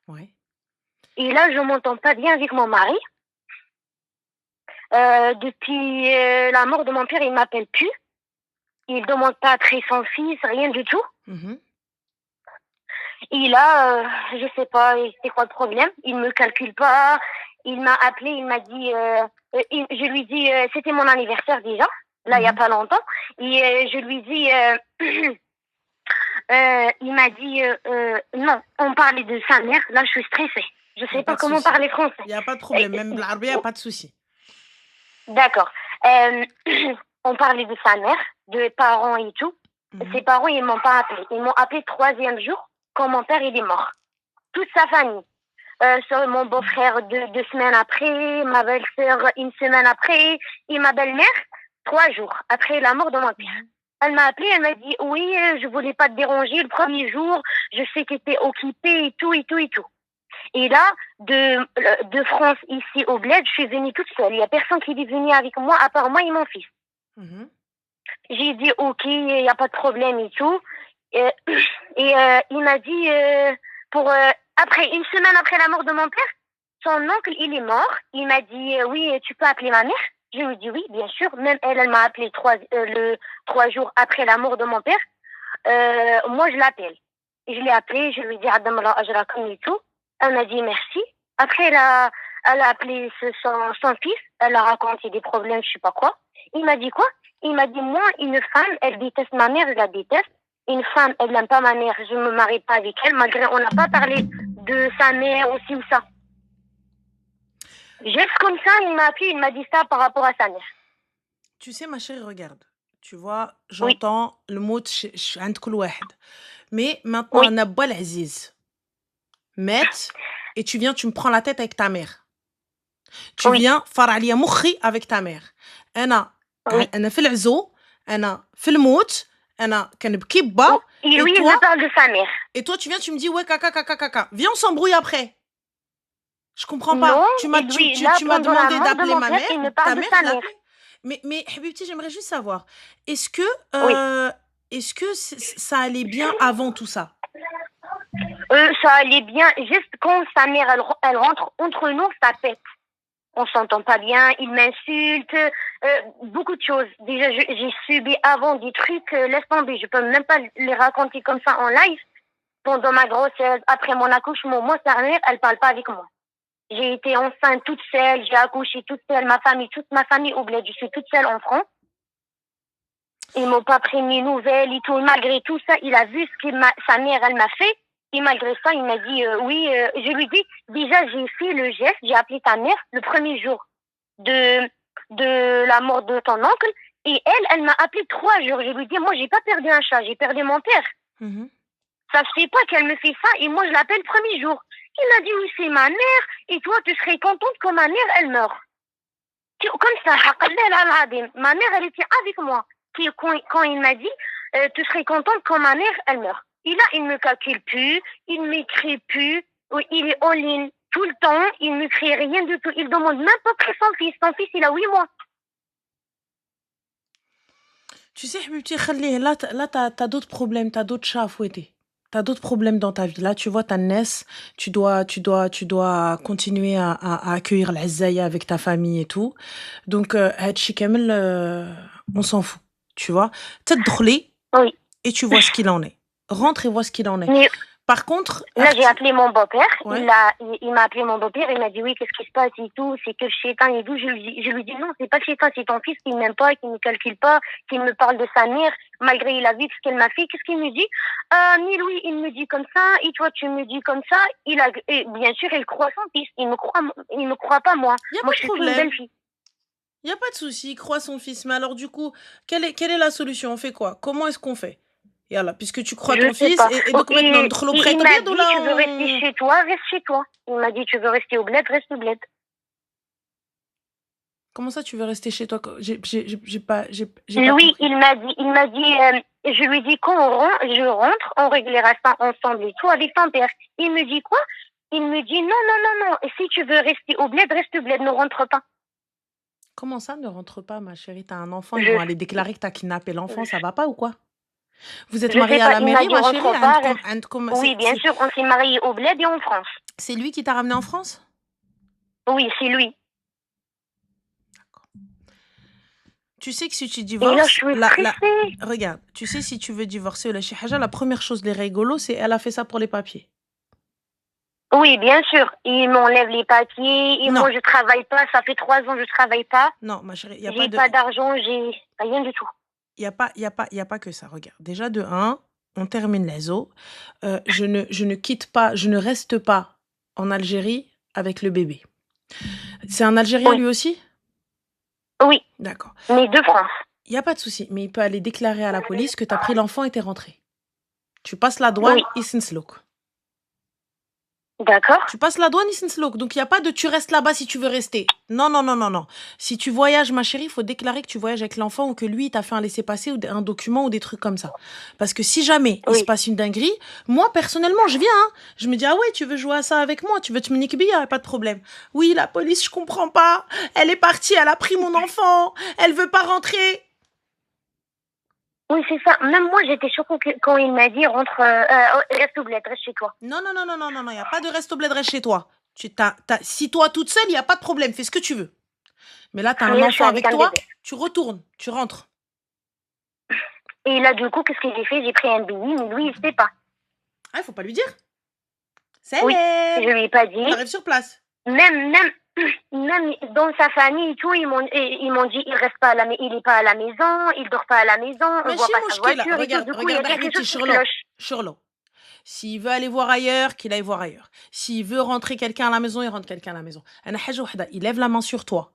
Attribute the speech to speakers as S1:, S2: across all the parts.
S1: Ouais.
S2: Et là, je m'entends pas bien avec mon mari. Depuis la mort de mon père, il m'appelle plus. Il demande pas après son fils, rien du tout.
S1: Mhm.
S2: Et là, je sais pas, c'est quoi le problème. Il me calcule pas. Il m'a appelé, il m'a dit, je lui dis, c'était mon anniversaire déjà, là il y a
S1: Mhm.
S2: pas longtemps. Et je lui dis, il m'a dit, non, on parlait de sa mère. Là, je suis stressée. Je
S1: Il n'y a
S2: sais
S1: pas
S2: pas
S1: de
S2: comment
S1: souci.
S2: parler français.
S1: Il n'y a pas de
S2: Euh,
S1: problème. Même l'arabie, il n'y a pas de souci.
S2: D'accord. Euh, on parlait de sa mère, de parents et tout. Ses
S1: Mhm.
S2: parents, ils m'ont pas appelé. Ils m'ont appelé troisième jour quand mon père il est mort. Toute sa famille. Mon beau-frère deux semaines après, ma belle-sœur une semaine après, et ma belle-mère 3 jours après la mort de mon père.
S1: Mhm.
S2: Elle m'a appelé, elle m'a dit oui, je voulais pas te déranger le premier jour, je sais que t'es occupée et tout et tout et tout. Et là, de France ici au bled, je suis venue toute seule. Il y a personne qui est venu avec moi à part moi et mon fils.
S1: Mhm.
S2: J'ai dit ok, il n'y a pas de problème et tout. Et, il m'a dit pour après une semaine après la mort de mon père, son oncle il est mort. Il m'a dit oui, tu peux appeler ma mère. Je lui ai dit oui, bien sûr. Même elle m'a appelé 3 jours après la mort de mon père. Moi je l'appelle. Je l'ai appelé, je lui ai dit Adam Allah ajrakum et tout. Elle m'a dit merci. Après elle a appelé son fils. Elle a raconté des problèmes, je sais pas quoi. Il m'a dit quoi? Il m'a dit, moi, une femme, elle déteste ma mère, je la déteste. Une femme, elle n'aime pas ma mère, je me marie pas avec elle, malgré on n'a pas parlé de sa mère aussi ou ça. Juste comme ça, il m'a appelé, il m'a dit ça par rapport à sa mère.
S1: Tu sais, ma chérie, regarde. Tu vois,
S2: Oui,
S1: j'entends le mot عند كل واحد. Mais maintenant,
S2: oui,
S1: un Abou Aziz, met, et tu viens, tu me prends la tête avec ta mère. Tu
S2: oui,
S1: viens, فرع مخي avec ta mère. أنا
S2: oui.
S1: أنا في العزو, أنا في الموت, أنا كنبكي با,
S2: Et
S1: et
S2: lui, il
S1: toi,
S2: me parle de sa mère.
S1: tu viens, tu me dis, ouais, caca, caca, caca. Viens, on s'embrouille après. Je comprends pas.
S2: Non,
S1: Tu
S2: et
S1: m'as, tu,
S2: lui,
S1: tu,
S2: là,
S1: tu m'as
S2: pendant la
S1: demandé
S2: mort de
S1: d'appeler
S2: mon
S1: ma
S2: père,
S1: mère,
S2: il me
S1: ta
S2: parle de
S1: mère,
S2: sa
S1: je l'ai
S2: mère.
S1: appelée. Mais, Habibti, j'aimerais juste savoir, est-ce que,
S2: Oui.
S1: euh, est-ce que ça allait bien avant tout ça?
S2: Ça allait bien, juste quand sa mère, elle rentre entre nous, ça pète. On s'entend pas bien, il m'insulte, beaucoup de choses. Déjà, j'ai subi avant des trucs, laisse tomber, je peux même pas les raconter comme ça en live. Pendant ma grossesse, après mon accouchement, moi, sa mère, elle parle pas avec moi. J'ai été enceinte toute seule, j'ai accouché toute seule, toute ma famille au bled, je suis toute seule en France. Ils m'ont pas pris mes nouvelles et tout. Malgré tout ça, il a vu ce que sa mère, elle m'a fait. Et malgré ça, il m'a dit, oui, je lui dis, déjà, j'ai fait le geste, j'ai appelé ta mère le premier jour de, de la mort de ton oncle. Et elle m'a appelé 3 jours. Je lui dis, moi, j'ai pas perdu un chat, j'ai perdu mon père.
S1: Mhm.
S2: Ça se fait pas qu'elle me fait ça et moi, je l'appelle le premier jour. Il m'a dit, oui, c'est ma mère et toi, tu serais contente que ma mère, elle meure. Comme ça, ma mère, elle était avec moi. Quand il m'a dit, tu serais contente quand ma mère, elle meurt. Et là, il me calcule plus, il m'écrit plus, il est en ligne tout le temps, il m'écrit rien du tout. Il demande même pas pour son fils. Son fils, il a 8 mois.
S1: Tu sais, Habibti, خليه, là, t'as d'autres problèmes, t'as d'autres chats à fouetter. T'as d'autres problèmes dans ta vie. Là, tu vois, ta naisse, tu dois continuer à accueillir l'Azzaya avec ta famille et tout. Donc, هادشي كامل, on s'en fout. Tu vois, تدخلي
S2: Oui.
S1: et tu vois ce qu'il en est. Rentre et vois ce qu'il en est.
S2: Mais
S1: Par contre,
S2: là, j'ai appelé mon beau-père.
S1: Ouais.
S2: Il m'a appelé mon beau-père. Il m'a dit oui, qu'est-ce qui se passe et tout. C'est que le chétan et tout. Je lui dis non, c'est pas le chétan, c'est ton fils qui ne m'aime pas, qui ne me calcule pas, qui me parle de sa mère, malgré il a vu ce qu'elle m'a fait. Qu'est-ce qu'il me dit? Ni lui, il me dit comme ça, et toi, tu me dis comme ça. Et bien sûr, il croit son fils. Il me croit pas moi.
S1: Il n'y a
S2: Moi,
S1: pas
S2: je
S1: de
S2: suis qu'une
S1: problème.
S2: belle fille.
S1: Il n'y a pas de souci. Il croit son fils. Mais alors, du coup, quelle est la solution? On fait quoi? Comment est-ce qu'on fait? Yallah, puisque tu crois
S2: Je
S1: ton
S2: sais
S1: fils,
S2: pas.
S1: et
S2: Oh,
S1: donc maintenant, ندخلوا
S2: il
S1: بخيط
S2: m'a
S1: أبيض
S2: dit,
S1: ولا
S2: tu veux rester chez toi, reste chez toi. Il m'a dit, tu veux rester au bled, reste au bled.
S1: Comment ça, tu veux rester chez toi? J'ai pas
S2: Lui,
S1: compris.
S2: il m'a dit, je lui dis quand je rentre, on réglera ça ensemble et tout avec ton père. Il me dit quoi? Il me dit non, non, non, non. Si tu veux rester au bled, reste au bled, ne rentre pas.
S1: Comment ça, ne rentre pas, ma chérie? T'as un enfant, ils
S2: Je,
S1: vont aller déclarer que t'as kidnappé l'enfant, ça va pas ou quoi? Vous êtes
S2: Je sais
S1: mariés à
S2: pas,
S1: la
S2: il m'a
S1: mairie,
S2: dit
S1: ma chérie?
S2: rentre pas, reste. Oui, bien
S1: C'est
S2: sûr, on s'est mariés au bled et en France.
S1: c'est lui qui t'a ramené en France?
S2: Oui, c'est lui.
S1: Tu sais que si tu
S2: Et là, je
S1: divorces,
S2: suis stressée.
S1: regarde, tu sais si tu veux divorcer ou la chihaja, la première chose, les rigolos, c'est elle a fait ça pour les papiers.
S2: Oui, bien sûr. Il m'enlève les papiers. Et
S1: Non,
S2: moi, je travaille pas. Ça fait 3 ans que je travaille pas.
S1: non, ma chérie,
S2: J'ai pas d'argent. J'ai rien du tout.
S1: y a pas que ça. Regarde, déjà de un, on termine les os. Je ne quitte pas, je ne reste pas en Algérie avec le bébé. C'est un Algérien
S2: Oui,
S1: lui aussi?
S2: oui.
S1: D'accord.
S2: Mais de France.
S1: Il y a pas de souci, mais il peut aller déclarer à la police que tu as pris l'enfant et t'es rentré. Tu passes la douane,
S2: Oui.
S1: Isnslouk.
S2: D'accord.
S1: Tu passes la douane, Isnslouk. Donc, il n'y a pas de tu restes là-bas si tu veux rester. Non, non, non, non, non. Si tu voyages, ma chérie, il faut déclarer que tu voyages avec l'enfant ou que lui, il t'a fait un laissez-passer ou un document ou des trucs comme ça. Parce que si jamais il se
S2: Oui.
S1: passe une dinguerie, moi, personnellement, je viens. Hein. Je me dis, ah ouais, tu veux jouer à ça avec moi, tu veux te miniquer, pas de problème. Oui, la police, je comprends pas. Elle est partie, elle a pris mon enfant. Elle veut pas rentrer.
S2: Oui, c'est ça. Même moi, j'étais choquée quand il m'a dit rentre, reste au bled, reste chez toi.
S1: Non, non, non, non, non, non, non, il n'y a pas de resto bled reste chez toi. Si toi toute seule, il n'y a pas de problème, fais ce que tu veux. Mais là, tu as un
S2: Mais là, je suis
S1: enfant
S2: avec
S1: avec
S2: un
S1: toi,
S2: bébé.
S1: tu retournes, tu rentres.
S2: Et là, du coup, qu'est-ce que j'ai fait? J'ai pris un billet, mais lui, il sait pas.
S1: Ah, il faut pas lui dire.
S2: Oui, je
S1: Salam.
S2: lui ai pas dit.
S1: T'arrives sur place.
S2: Même dans sa famille et tout, ils m'ont dit, il est pas à la maison, il dort pas à la maison, on
S1: Mais
S2: voit
S1: chez
S2: pas sa
S1: Mouchkila,
S2: voiture et tout.
S1: regarde,
S2: Du coup, il y a
S1: regarde,
S2: quelque
S1: Habibti,
S2: chose qui
S1: Shirlo.
S2: cloche.
S1: Shirlo. S'il veut aller voir ailleurs, qu'il aille voir ailleurs. S'il veut rentrer quelqu'un à la maison, il rentre quelqu'un à la maison. Ana haja wahda, il lève la main sur toi.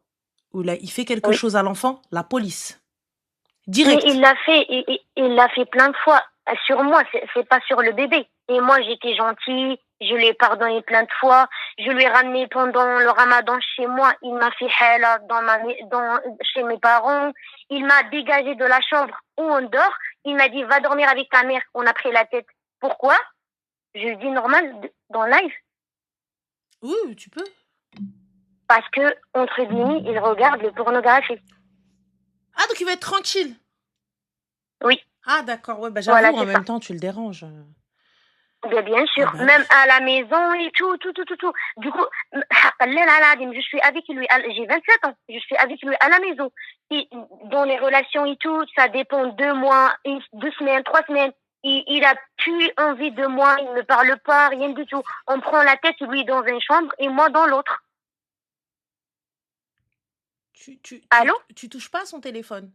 S1: Ou là, il fait quelque
S2: Oui.
S1: chose à l'enfant, la police.
S2: Mais
S1: Direct.
S2: il l'a fait plein de fois sur moi, c'est pas sur le bébé. Et moi, j'étais gentille, je l'ai pardonné plein de fois. Je lui ai ramené pendant le ramadan chez moi. Il m'a fait hala chez mes parents. Il m'a dégagé de la chambre où on dort. Il m'a dit, va dormir avec ta mère. On a pris la tête. Pourquoi? Je lui dis normal, dans live.
S1: Oui, tu peux.
S2: Parce que, entre guillemets, il regarde le pornographie.
S1: Ah, donc il va être tranquille.
S2: Oui.
S1: Ah, d'accord, ouais, bah j'avoue,
S2: Voilà,
S1: en
S2: c'est
S1: même
S2: ça.
S1: temps, tu le déranges.
S2: Bien sûr,
S1: Ah bah
S2: même
S1: oui.
S2: à la maison et tout. Du coup, je suis avec lui, j'ai 27 ans, je suis avec lui à la maison. Et dans les relations et tout, ça dépend 2 mois, 2 semaines, 3 semaines. Il a plus envie de moi, il me parle pas, rien du tout. On prend la tête, lui dans une chambre et moi dans l'autre. Allô?
S1: Tu touches pas à son téléphone.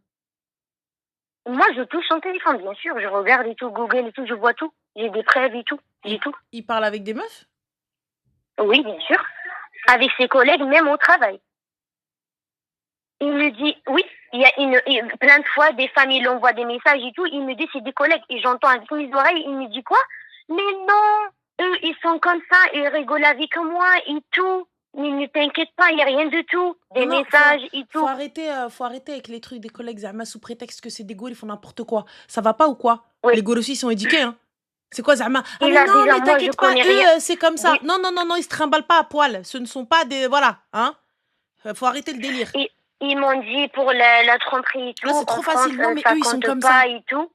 S2: Moi, je touche son téléphone, bien sûr. Je regarde et tout, Google et tout, je vois tout. J'ai des preuves et tout, j'ai tout.
S1: Il parle avec des meufs?
S2: Oui, bien sûr. Avec ses collègues, même au travail. Il me dit, oui, il y a plein de fois, des familles l'envoient des messages et tout. Il me dit, c'est des collègues. Et j'entends avec mes oreilles, il me dit quoi? Mais non, eux, ils sont comme ça, ils rigolent avec moi et tout. Mais ne t'inquiète pas, il n'y a rien du tout. Des
S1: Non,
S2: messages et tout.
S1: faut arrêter avec les trucs des collègues Zama sous prétexte que c'est des gaules, ils font n'importe quoi. Ça va pas ou quoi?
S2: Oui.
S1: Les gaules aussi, ils sont éduqués, hein. C'est quoi Zama? Ah
S2: Il
S1: mais
S2: a
S1: non,
S2: déjà,
S1: mais
S2: moi, je
S1: t'inquiète pas,
S2: connais
S1: eux,
S2: rien.
S1: c'est comme ça.
S2: Oui.
S1: Non, non, non, non, ils se trimballent pas à poil. Ce ne sont pas des... Voilà, hein. Faut arrêter le délire.
S2: Ils m'ont dit pour la tromperie et tout,
S1: Là, c'est trop
S2: en France,
S1: facile. Non, mais
S2: ça
S1: eux, ils sont
S2: compte
S1: comme
S2: pas
S1: ça.
S2: et tout.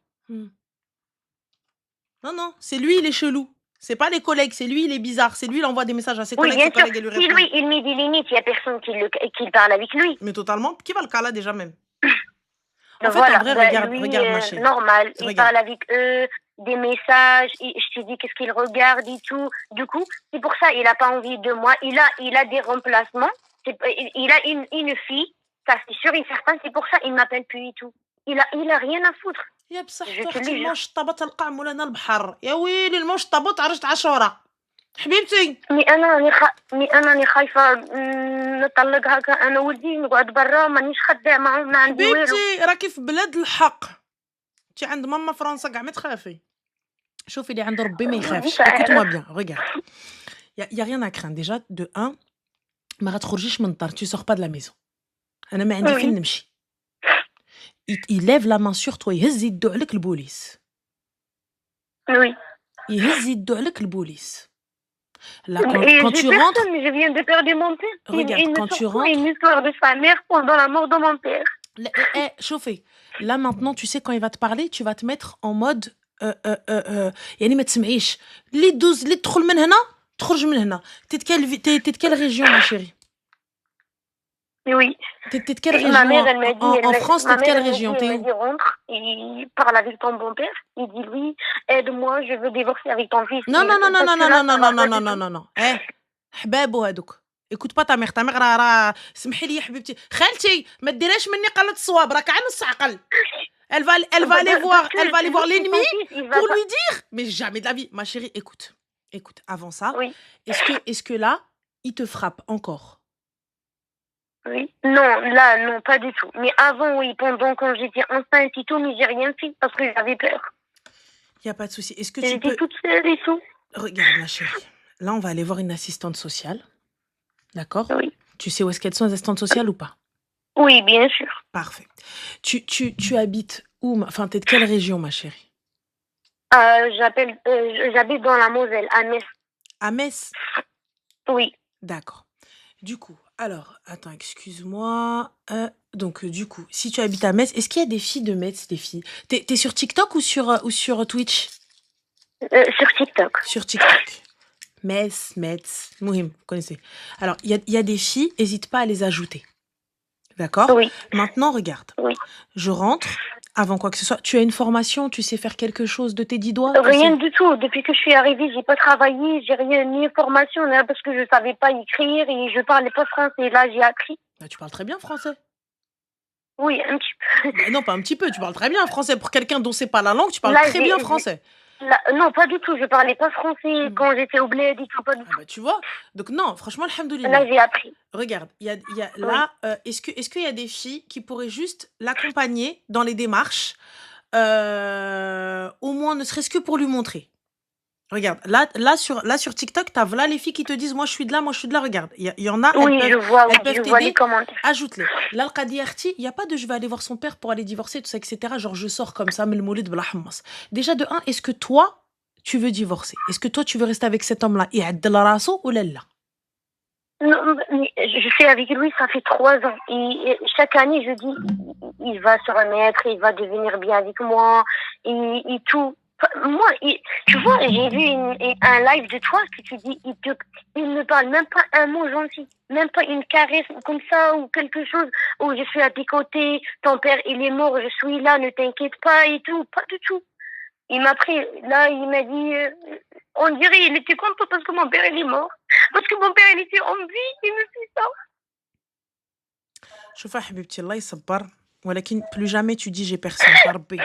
S1: Non, non, c'est lui, il est chelou. C'est pas les collègues, c'est lui, il est bizarre. C'est lui, il envoie des messages à ses
S2: Oui,
S1: collègues,
S2: bien
S1: ses
S2: sûr.
S1: collègues, ils lui
S2: Si
S1: répondent.
S2: lui, il met des limites, il n'y a personne qui parle avec lui.
S1: Mais totalement. Qui va le cas là déjà même? En fait,
S2: Voilà,
S1: en vrai, regarde,
S2: lui,
S1: regarde ma chérie.
S2: normal, il
S1: Regarde.
S2: parle avec eux, des messages, je te dis qu'est-ce qu'il regarde et tout. Du coup, c'est pour ça il a pas envie de moi. Il a des remplacements. Il a une fille, ça c'est sûr et certain. C'est pour ça il m'appelle plus et tout. Il a rien à foutre.
S1: يا بصح
S2: Je te
S1: اختي
S2: le jure.
S1: المشطبة تلقى مولانا البحر يا ويلي المشطبة عرجت عشورة حبيبتي.
S2: مي انا راني خايفه نطلق هكا انا ولدي نقعد برا مانيش خدامه ما عندي والو.
S1: حبيبتي راكي في بلاد الحق. انت عند ماما فرنسا كاع ما تخافي. شوفي اللي عند ربي ما يخافش. écoute-moi bien, regarde. Y a rien à craindre. Déjà de 1 ما غتخرجيش من الدار, tu sors pas de la maison. انا ما عندي فين نمشي. Il lève la main sur toi, يهز يدو عليك البوليس.
S2: Oui.
S1: يهز يدو عليك البوليس. Là,
S2: Et
S1: quand
S2: j'ai
S1: tu
S2: personne,
S1: rentres,
S2: je viens de perdre mon père.
S1: regarde,
S2: Il me
S1: quand tu
S2: sort
S1: rentres,
S2: une histoire de sa mère pendant la mort de mon père.
S1: chauffez. Là maintenant, tu sais quand il va te parler, tu vas te mettre en mode يعني ما تسمعيش اللي دوز اللي تدخل من هنا تخرج من هنا. T'es de quelle région ma chérie?
S2: Oui.
S1: T'es de quelle
S2: Ma
S1: région
S2: mère, elle m'a dit,
S1: en France? T'es
S2: ma
S1: de
S2: mère,
S1: quelle
S2: elle m'a dit,
S1: région? T'es où?
S2: rentre et parle avec ton bon père. Il dit, oui, aide-moi, je veux divorcer avec ton fils.
S1: Non, non, non, non,
S2: Parce
S1: non,
S2: que
S1: non,
S2: là,
S1: non,
S2: ça
S1: non,
S2: va
S1: non,
S2: pas
S1: non,
S2: du
S1: non,
S2: tout.
S1: non, non. حبابو هادوك. écoute pas ta mère. Ta mère راه سمحي لي يا حبيبتي. خالتي ما ديريش مني قلة الصواب راك عا نص عقل. Elle va aller voir, elle va aller voir l'ennemi pour lui dire. Mais jamais de la vie. Ma chérie, écoute. Écoute, avant ça,
S2: Oui.
S1: est-ce que là, il te frappe encore?
S2: Oui. Non, là, non, pas du tout. Mais avant, oui, pendant quand j'étais enceinte et tout, mais j'ai rien fait parce que j'avais peur.
S1: Il n'y a pas de souci. Est-ce que tu
S2: J'étais
S1: peux...
S2: toute seule et tout.
S1: Regarde, ma chérie. Là, on va aller voir une assistante sociale. D'accord?
S2: Oui.
S1: Tu sais où est-ce qu'elles sont, les assistantes sociales ou pas?
S2: Oui, bien sûr.
S1: Parfait. Tu habites où? Enfin, t'es de quelle région, ma chérie?
S2: J'habite dans la Moselle, à Metz.
S1: À Metz?
S2: Oui.
S1: D'accord. Du coup, alors, attends, excuse-moi. Donc, du coup, si tu habites à Metz, est-ce qu'il y a des filles de Metz, des filles? T'es sur TikTok ou sur Twitch?
S2: Sur TikTok.
S1: Sur TikTok. Metz, Mouhim, vous connaissez. Alors, il y a des filles, n'hésite pas à les ajouter. D'accord?
S2: Oui.
S1: Maintenant, regarde.
S2: Oui.
S1: Je rentre, avant quoi que ce soit. Tu as une formation, tu sais faire quelque chose de tes 10 doigts?
S2: Rien du tout. Depuis que je suis arrivée, j'ai pas travaillé, j'ai rien, ni formation, là, parce que je savais pas écrire et je parlais pas français. Là, j'ai appris.
S1: Bah, tu parles très bien français.
S2: Oui, un petit peu.
S1: Bah, non, pas un petit peu, tu parles très bien français. Pour quelqu'un dont c'est pas la langue, tu parles
S2: Là,
S1: très bien français.
S2: Là, non, pas du tout. Je parlais pas français quand j'étais au bled et tout, pas du tout.
S1: Bah, tu vois. Donc, non, franchement, alhamdoulilah.
S2: Là, j'ai appris.
S1: Regarde, il y a là, est-ce qu'il y a des filles qui pourraient juste l'accompagner dans les démarches, au moins ne serait-ce que pour lui montrer? Regarde, là sur TikTok, t'as voilà les filles qui te disent moi je suis de là, regarde. Il y en a,
S2: oui,
S1: elles
S2: je vois, oui,
S1: peuvent
S2: je vois les
S1: t'aider.
S2: commentaires.
S1: Ajoute-les. Là, le Qadi Arti, il n'y a pas de je vais aller voir son père pour aller divorcer, tout ça, etc. Genre je sors comme ça, mais le moulid bla hammas. Déjà de un, est-ce que toi, tu veux divorcer? Est-ce que toi, tu veux rester avec cet homme-là? يعدل راسه ولا لا?
S2: Non, mais je suis avec lui, ça fait 3 ans. Et chaque année, je dis, il va se remettre, il va devenir bien avec moi, et tout. Moi, tu vois, j'ai vu un live de toi que tu dis, il ne parle même pas un mot gentil, même pas une caresse comme ça ou quelque chose où je suis à tes côtés, ton père il est mort, je suis là, ne t'inquiète pas et tout, pas du tout. Il m'a pris, là, il m'a dit, on dirait il était content parce que mon père il est mort, parce que mon père il était en vie, il me fait ça.
S1: شوفي حبيبتي الله يصبر ولكن plus jamais tu dis j'ai personne يا ربي.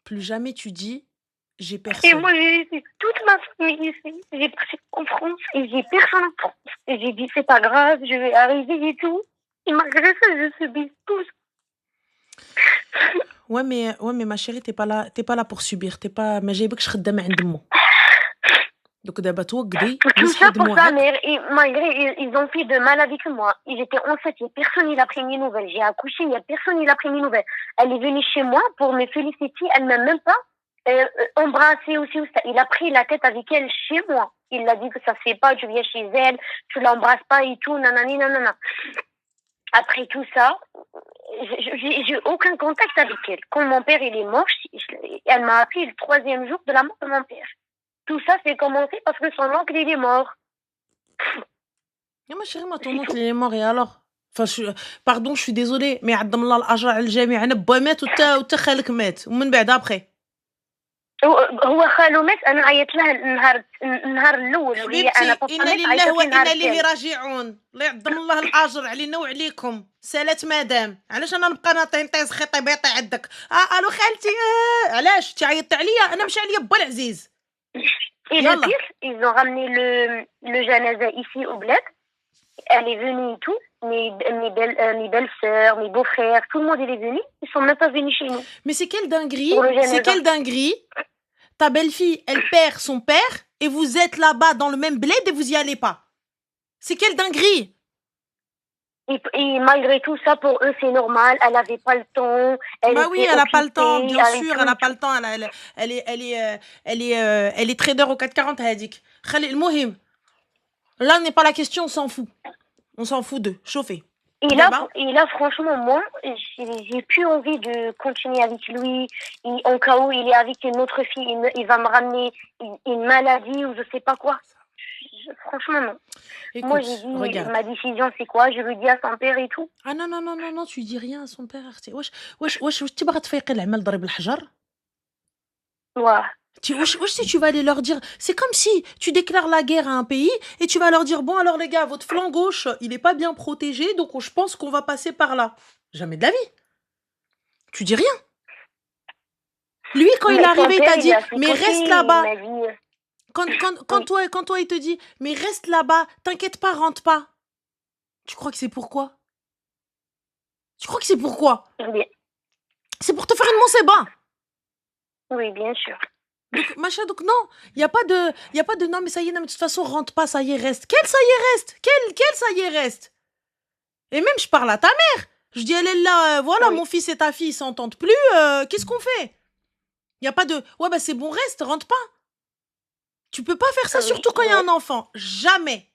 S1: Plus jamais tu dis j'ai personne.
S2: Et moi, j'ai laissé toute ma famille ici. J'ai parti en France et j'ai personne en France. Et j'ai dit, c'est pas grave, je vais arriver et tout. Et malgré ça, je subis tout.
S1: Ouais, mais ma chérie, t'es pas là pour subir. T'es pas. ما جايبكش خدامة عند مو. Donc دابا توقدي.
S2: Tout ça pour sa mère. Et malgré, ils ont fait de mal avec moi. Et j'étais enceinte, il y a personne, il a pris mes nouvelles. J'ai accouché, il y a personne, il a pris mes nouvelles. Elle est venue chez moi pour me féliciter. Elle m'a même pas embrassé aussi. Il a pris la tête avec elle chez moi. Il a dit que ça se fait pas, tu viens chez elle, tu l'embrasses pas et tout, nanani, nanana. Après tout ça, j'ai aucun contact avec elle. Quand mon père il est mort, elle m'a appris le 3e jour de la mort de mon père. Tout ça c'est commencé parce que son oncle il est mort.
S1: يا ما chérie, ton oncle il est mort et alors? Enfin, pardon, je suis désolée, mais عدم الله الأجر على الجميع. أنا با مات وتا خالك مات ومن بعد après.
S2: هو خالو مات انا عيطت له النهار الاول
S1: وهي انا انا لله وانا اليه راجعون. الله يعظم الله الاجر علينا وعليكم. سالات مدام علاش انا نبقى نطيز خيطي بيطي عندك؟ الو خالتي. علاش تعيطت عليا؟ انا مش عليا با العزيز.
S2: Et le pire, ils ont ramené le janaza ici au bled. Elle est venue et tout. Mes belles-sœurs, mes beaux-frères, tout le monde il est venu. Ils sont même pas venus chez nous.
S1: Mais c'est quelle dinguerie? C'est quelle dinguerie? Ta belle-fille, elle perd son père et vous êtes là-bas dans le même bled et vous y allez pas. C'est quelle dinguerie?
S2: Et malgré tout ça, pour eux, c'est normal. Elle avait pas le temps.
S1: Bah oui, elle a pas le temps, bien sûr, elle a pas le temps. Elle est trader au 440 هذيك. خلي المهم. Là n'est pas la question, on s'en fout. On s'en fout d'eux. Chauffez.
S2: Et là, franchement, moi, j'ai plus envie de continuer avec lui. Et en cas où il est avec une autre fille, il va me ramener une maladie ou je sais pas quoi. Franchement, non. Moi, j'ai
S1: Écoute,
S2: dit,
S1: regarde.
S2: ma décision, c'est quoi? Je lui dis à son père et tout.
S1: Ah non, non, non, non, non, tu dis rien à son père, اختي. واش تبغى تفيقي العمل ضرب الحجر؟
S2: Ouais.
S1: Si tu vas aller leur dire, c'est comme si tu déclares la guerre à un pays et tu vas leur dire, bon alors les gars, votre flanc gauche, il est pas bien protégé, donc je pense qu'on va passer par là. Jamais de la vie. Tu dis rien. Lui, quand il est arrivé, il t'a dit, mais reste là-bas. Quand toi, il te dit, mais reste là-bas, t'inquiète pas, rentre pas. Tu crois que c'est pourquoi? Tu crois que c'est pourquoi? C'est pour te faire une Monseba.
S2: Oui, bien sûr.
S1: Donc, machin, donc non, il n'y a pas de non, mais ça y est, non, mais de toute façon, rentre pas, ça y est, reste. Quel ça y est, reste? Quel ça y est, reste? Et même, je parle à ta mère. Je dis, elle est là, voilà, oui. Mon fils et ta fille, ils s'entendent plus, qu'est-ce qu'on fait? Il n'y a pas de, ouais, bah c'est bon, reste, rentre pas. Tu peux pas faire ça, surtout quand il y a un enfant. Jamais.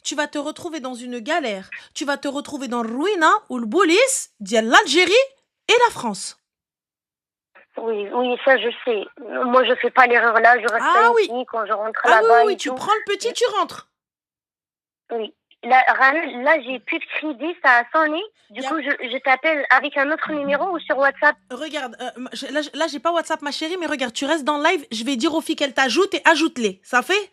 S1: Tu vas te retrouver dans une galère. Tu vas te retrouver dans le ruina ou le police, l'Algérie et la France.
S2: Oui, ça je sais. Moi je fais pas l'erreur là, je reste ici quand je rentre là-bas.
S1: Oui, tu prends le petit, tu rentres.
S2: Oui. Là j'ai plus de crédit, ça a sonné. Du coup, je t'appelle avec un autre numéro ou sur WhatsApp.
S1: Regarde, là j'ai pas WhatsApp ma chérie, mais regarde, tu restes dans le live, je vais dire aux filles qu'elles t'ajoutent et ajoute-les. Ça fait?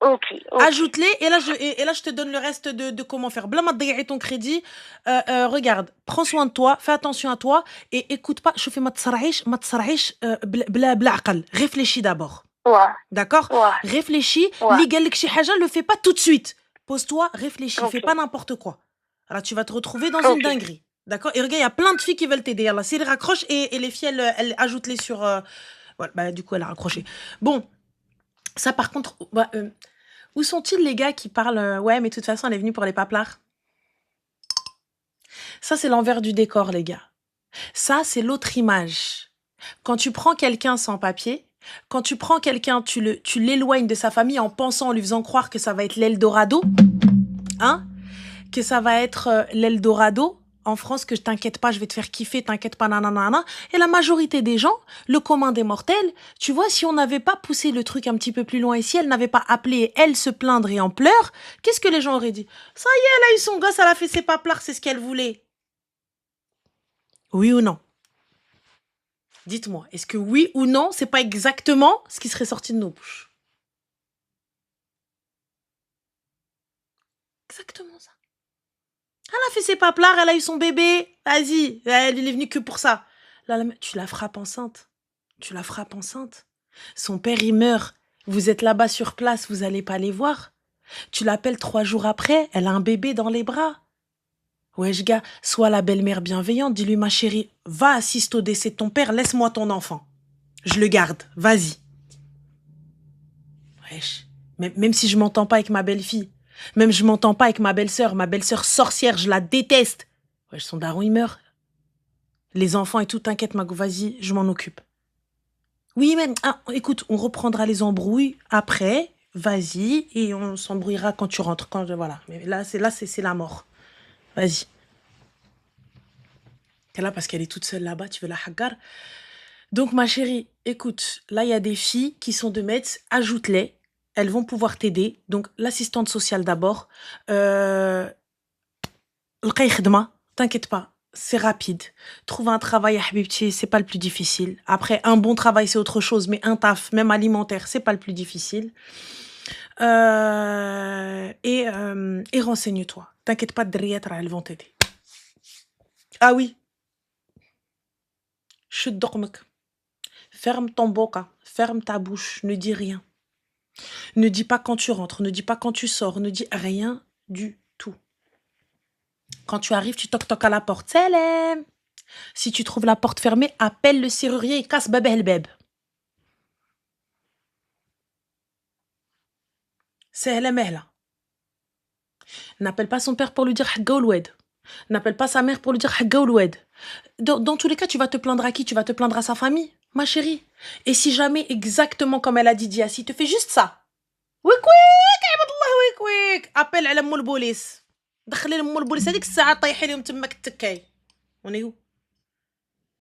S2: Ok.
S1: Ajoute-les et là je te donne le reste de comment faire. Bla ma tضيعي ton crédit. Regarde, prends soin de toi, fais attention à toi et écoute pas, شوفي ما تسرعيش بلا عقل. Réfléchis d'abord.
S2: Ouais.
S1: D'accord?
S2: Ouais.
S1: Réfléchis, li قال لك شي حاجه, le fais pas tout de suite. Pose-toi, réfléchis, fais pas n'importe quoi. Alors tu vas te retrouver dans une dinguerie. D'accord? Et regarde, il y a plein de filles qui veulent t'aider. Alors, si elles raccrochent et les filles elles ajoutent-les sur voilà, bah du coup elle a raccroché. Bon, ça par contre où sont-ils les gars qui parlent ouais, mais de toute façon, elle est venue pour les paplards. Ça, c'est l'envers du décor, les gars. Ça, c'est l'autre image. Quand tu prends quelqu'un sans papier, quand tu prends quelqu'un, tu l'éloignes de sa famille en pensant, en lui faisant croire que ça va être l'Eldorado, hein, que ça va être l'Eldorado. En France, que t'inquiète pas, je vais te faire kiffer, t'inquiète pas, nanana. Et la majorité des gens, le commun des mortels, tu vois, si on n'avait pas poussé le truc un petit peu plus loin et si elle n'avait pas appelé elle se plaindre et en pleurs, qu'est-ce que les gens auraient dit? Ça y est, elle a eu son gosse, elle a fait ses paplards, c'est ce qu'elle voulait. Oui ou non? Dites-moi, est-ce que oui ou non, c'est pas exactement ce qui serait sorti de nos bouches? Exactement ça. Elle a fait ses paplards, elle a eu son bébé. Vas-y, elle est venue que pour ça. Là, tu la frappes enceinte. Tu la frappes enceinte. Son père, il meurt. Vous êtes là-bas sur place, vous allez pas les voir. Tu l'appelles 3 jours après, elle a un bébé dans les bras. Wesh gars, sois la belle-mère bienveillante, dis-lui ma chérie, va assister au décès de ton père, laisse-moi ton enfant. Je le garde, vas-y. Wesh, même si je m'entends pas avec ma belle-fille, même je m'entends pas avec ma belle-sœur sorcière, je la déteste. Wesh, son daron il meurt. Les enfants et tout, t'inquiète Mago, vas-y, je m'en occupe. Oui, mais écoute, on reprendra les embrouilles après, vas-y, et on s'embrouillera quand tu rentres, voilà. Mais là, c'est la mort. Vas-y. T'es là parce qu'elle est toute seule là-bas, tu veux la hagar. Donc, ma chérie, écoute, là, il y a des filles qui sont de Metz, ajoute-les. Elles vont pouvoir t'aider. Donc, l'assistante sociale d'abord. T'inquiète pas, c'est rapide. Trouver un travail à Habibti, c'est pas le plus difficile. Après, un bon travail, c'est autre chose, mais un taf, même alimentaire, c'est pas le plus difficile. Et renseigne-toi. T'inquiète pas, derrière, elles vont t'aider. Ah oui. Chut dormek. Ferme ton boca, ferme ta bouche, ne dis rien. Ne dis pas quand tu rentres, ne dis pas quand tu sors, ne dis rien du tout. Quand tu arrives, tu toques à la porte. Salam. Si tu trouves la porte fermée, appelle le serrurier et casse bébé el beb. C'est la mehla. N'appelle pas son père pour lui dire hagga ouloued. N'appelle pas sa mère pour lui dire hagga ouloued. Dans tous les cas, tu vas te plaindre à qui? Tu vas te plaindre à sa famille, ma chérie. Et si jamais, exactement comme elle a dit Diassi, te fait juste ça. Wik wik, wik wik. Appelle à la police. دخلي لهم البوليس هذيك الساعه طيحي لهم تماك التكاي ونيو